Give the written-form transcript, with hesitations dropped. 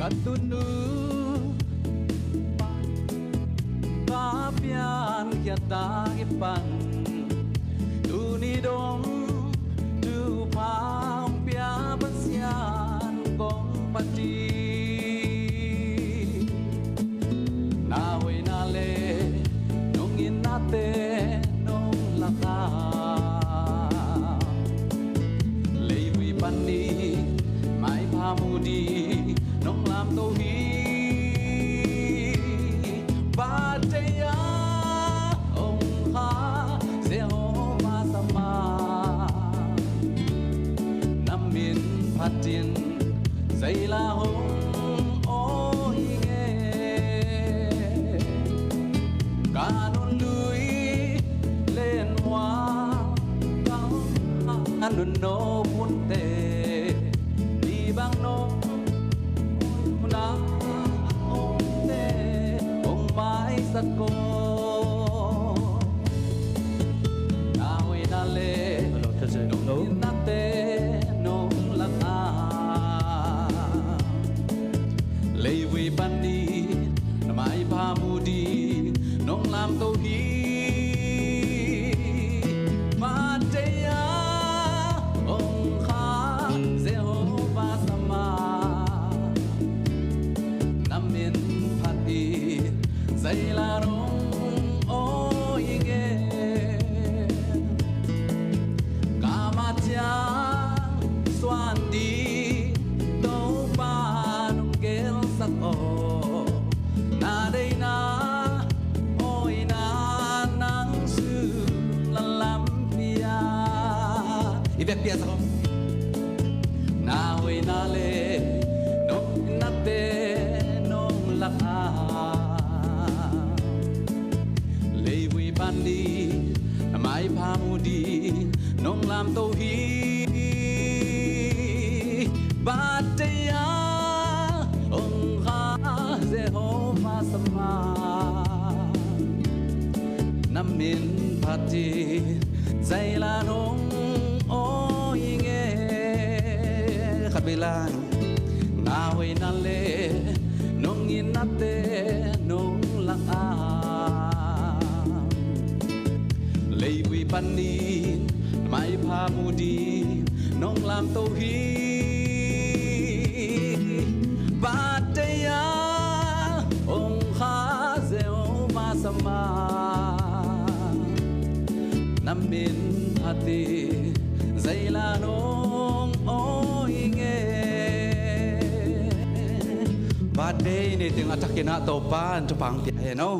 katunu papian kita ipan tunidong tu pampia besian gong pati nawe nale nongin nate nong laka lewi pani mai phamudi nong lam tô hi ba ya ông ha se ho ma sama nam min phát triển dây la hong ôi nghe cả non lưới lên hoa cao ăn nô buồn tê đi bang nô na ôm tê ông mãi sắc cô na huy na lê nông na tê nông lăng à lê vi ban đi mai pa mu đi nông làm tô hi ma tê ya ông kha Jehovah sama nam min phát đi dây la rong ôi nghe cả mặt cha xoan đi đâu ba nông kêu sắc ô na đây na ôi na nắng sương là lắm pia ibek pia sao na ôi na lê nông na tê nông lạc à lê vui ban đi mai pha mu đi nông làm tô hi ba tê ya ông ha Jehovah sama nam min phát đi dây la nông ôi nghe khát bê la na huy na lê nông in na tê nông lăng à lê vui pan ni mai pha mu đi nông làm tô hi ba tê ya ông ha Jehovah sama nam min phát đi dây la nông ôi nghe ba đây này tiếng attack na to pan cho pang tia no